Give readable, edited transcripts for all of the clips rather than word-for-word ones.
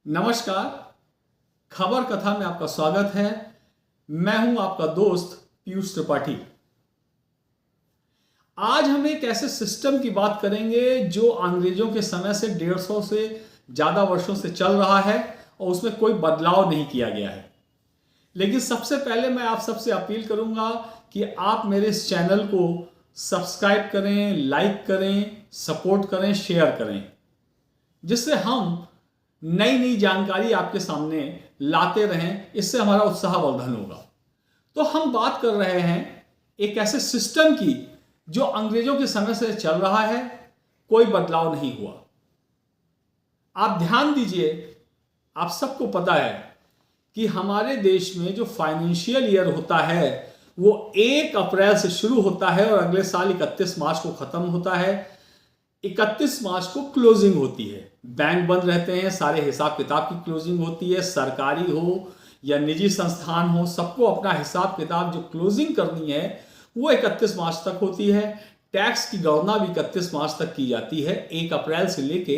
नमस्कार। खबर कथा में आपका स्वागत है। मैं हूं आपका दोस्त पीयूष त्रिपाठी। आज हम एक ऐसे सिस्टम की बात करेंगे जो अंग्रेजों के समय से 150 से ज़्यादा वर्षों से चल रहा है और उसमें कोई बदलाव नहीं किया गया है। लेकिन सबसे पहले मैं आप सबसे अपील करूंगा कि आप मेरे इस चैनल को सब्सक्राइब करें, लाइक करें, सपोर्ट करें, शेयर करें, जिससे हम नई नई जानकारी आपके सामने लाते रहें। इससे हमारा उत्साहवर्धन होगा। तो हम बात कर रहे हैं एक ऐसे सिस्टम की जो अंग्रेजों के समय से चल रहा है, कोई बदलाव नहीं हुआ। आप ध्यान दीजिए, आप सबको पता है कि हमारे देश में जो फाइनेंशियल ईयर होता है वो 1 अप्रैल से शुरू होता है और अगले साल 31 मार्च को खत्म होता है। 31 मार्च को क्लोजिंग होती है, बैंक बंद रहते हैं, सारे हिसाब किताब की क्लोजिंग होती है। सरकारी हो या निजी संस्थान हो, सबको अपना हिसाब किताब जो क्लोजिंग करनी है वो 31 मार्च तक होती है। टैक्स की गणना भी 31 मार्च तक की जाती है। 1 अप्रैल से लेके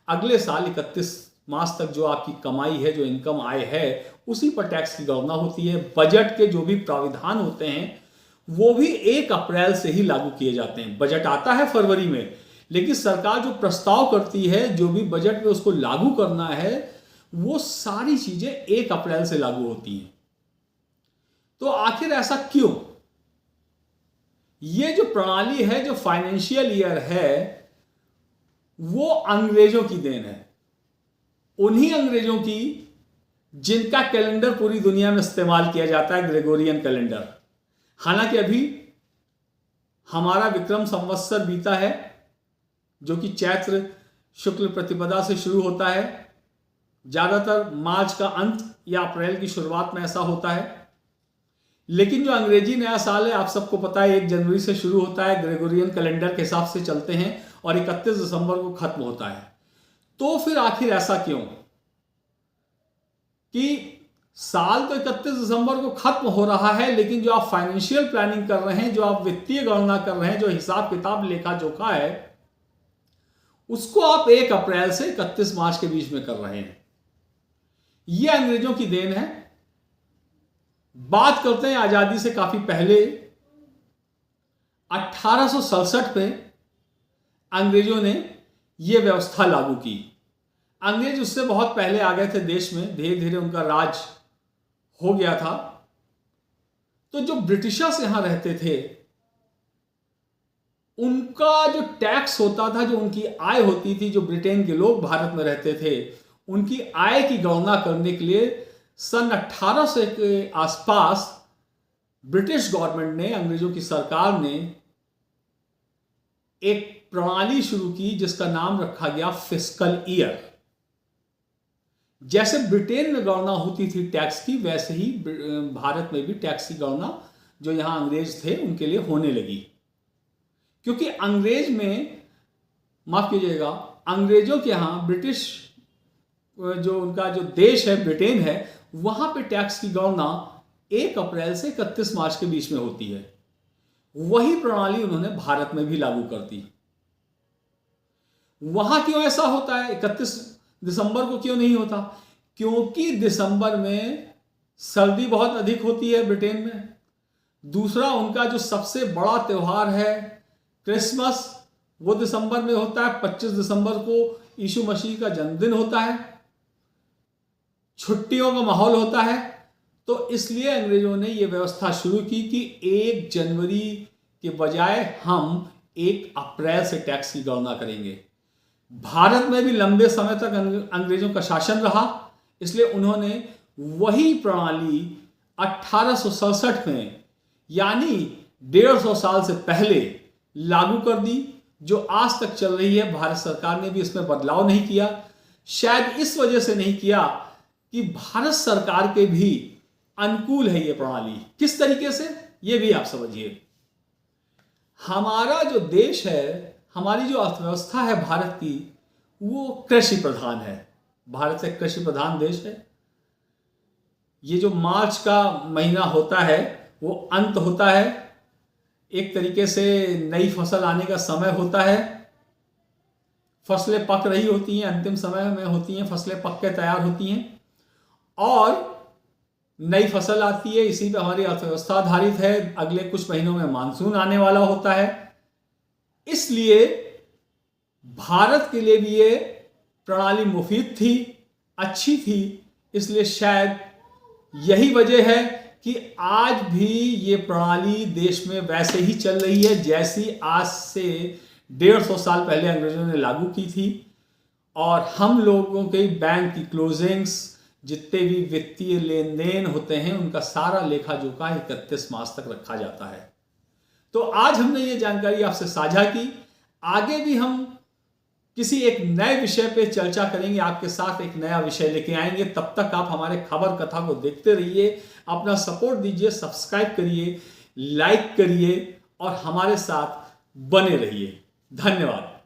अगले साल 31 मार्च तक जो आपकी कमाई है, जो इनकम आय है, उसी पर टैक्स की गणना होती है। बजट के जो भी प्राविधान होते हैं वो भी 1 अप्रैल से ही लागू किए जाते हैं। बजट आता है फरवरी में, लेकिन सरकार जो प्रस्ताव करती है, जो भी बजट में उसको लागू करना है, वो सारी चीजें 1 अप्रैल से लागू होती हैं। तो आखिर ऐसा क्यों? ये जो प्रणाली है, जो फाइनेंशियल ईयर है, वो अंग्रेजों की देन है। उन्हीं अंग्रेजों की जिनका कैलेंडर पूरी दुनिया में इस्तेमाल किया जाता है, ग्रेगोरियन कैलेंडर। हालांकि अभी हमारा विक्रम संवत्सर बीता है, जो कि चैत्र शुक्ल प्रतिपदा से शुरू होता है। ज्यादातर मार्च का अंत या अप्रैल की शुरुआत में ऐसा होता है। लेकिन जो अंग्रेजी नया साल है, आप सबको पता है, 1 जनवरी से शुरू होता है। ग्रेगोरियन कैलेंडर के हिसाब से चलते हैं और 31 दिसंबर को खत्म होता है। तो फिर आखिर ऐसा क्यों कि साल तो 31 दिसंबर को खत्म हो रहा है, लेकिन जो आप फाइनेंशियल प्लानिंग कर रहे हैं, जो आप वित्तीय गणना कर रहे हैं, जो हिसाब किताब लेखा जोखा है, उसको आप 1 अप्रैल से 31 मार्च के बीच में कर रहे हैं। यह अंग्रेजों की देन है। बात करते हैं आजादी से काफी पहले। 1867 में अंग्रेजों ने यह व्यवस्था लागू की। अंग्रेज उससे बहुत पहले आ गए थे देश में, धीरे धीरे उनका राज हो गया था। तो जो ब्रिटिशर्स यहां रहते थे, उनका जो टैक्स होता था, जो उनकी आय होती थी, जो ब्रिटेन के लोग भारत में रहते थे, उनकी आय की गणना करने के लिए सन 1800 के आसपास ब्रिटिश गवर्नमेंट ने, अंग्रेजों की सरकार ने एक प्रणाली शुरू की जिसका नाम रखा गया फिस्कल ईयर। जैसे ब्रिटेन में गणना होती थी टैक्स की, वैसे ही भारत में भी टैक्स की गणना जो यहां अंग्रेज थे उनके लिए होने लगी। क्योंकि अंग्रेज में, माफ कीजिएगा, अंग्रेजों के यहां ब्रिटिश जो उनका जो देश है, ब्रिटेन है, वहां पे टैक्स की गणना 1 अप्रैल से 31 मार्च के बीच में होती है। वही प्रणाली उन्होंने भारत में भी लागू कर दी। वहां क्यों ऐसा होता है? 31 दिसंबर को क्यों नहीं होता? क्योंकि दिसंबर में सर्दी बहुत अधिक होती है ब्रिटेन में। दूसरा, उनका जो सबसे बड़ा त्योहार है क्रिसमस, वो दिसंबर में होता है। 25 दिसंबर को यीशु मसीह का जन्मदिन होता है। छुट्टियों का माहौल होता है। तो इसलिए अंग्रेजों ने यह व्यवस्था शुरू की कि 1 जनवरी के बजाय हम 1 अप्रैल से टैक्स की गणना करेंगे। भारत में भी लंबे समय तक अंग्रेजों का शासन रहा, इसलिए उन्होंने वही प्रणाली 1867 में, यानी 150 साल से पहले लागू कर दी, जो आज तक चल रही है। भारत सरकार ने भी इसमें बदलाव नहीं किया। शायद इस वजह से नहीं किया कि भारत सरकार के भी अनुकूल है ये प्रणाली। किस तरीके से, ये भी आप समझिए। हमारा जो देश है, हमारी जो अर्थव्यवस्था है भारत की, वो कृषि प्रधान है। भारत एक कृषि प्रधान देश है। ये जो मार्च का महीना होता है, वो अंत होता है, एक तरीके से नई फसल आने का समय होता है। फसलें पक रही होती हैं, अंतिम समय में होती हैं, फसलें पक के तैयार होती हैं और नई फसल आती है। इसी पे हमारी अर्थव्यवस्था आधारित है। अगले कुछ महीनों में मानसून आने वाला होता है। इसलिए भारत के लिए भी ये प्रणाली मुफीद थी, अच्छी थी। इसलिए शायद यही वजह है कि आज भी ये प्रणाली देश में वैसे ही चल रही है जैसी आज से 150 साल पहले अंग्रेजों ने लागू की थी। और हम लोगों के बैंक की क्लोजिंग्स, जितने भी वित्तीय लेन देन होते हैं, उनका सारा लेखा जोखा 31 मार्च तक रखा जाता है। तो आज हमने ये जानकारी आपसे साझा की। आगे भी हम किसी एक नए विषय पे चर्चा करेंगे, आपके साथ एक नया विषय लेके आएंगे। तब तक आप हमारे खबर कथा को देखते रहिए, अपना सपोर्ट दीजिए, सब्सक्राइब करिए, लाइक करिए और हमारे साथ बने रहिए। धन्यवाद।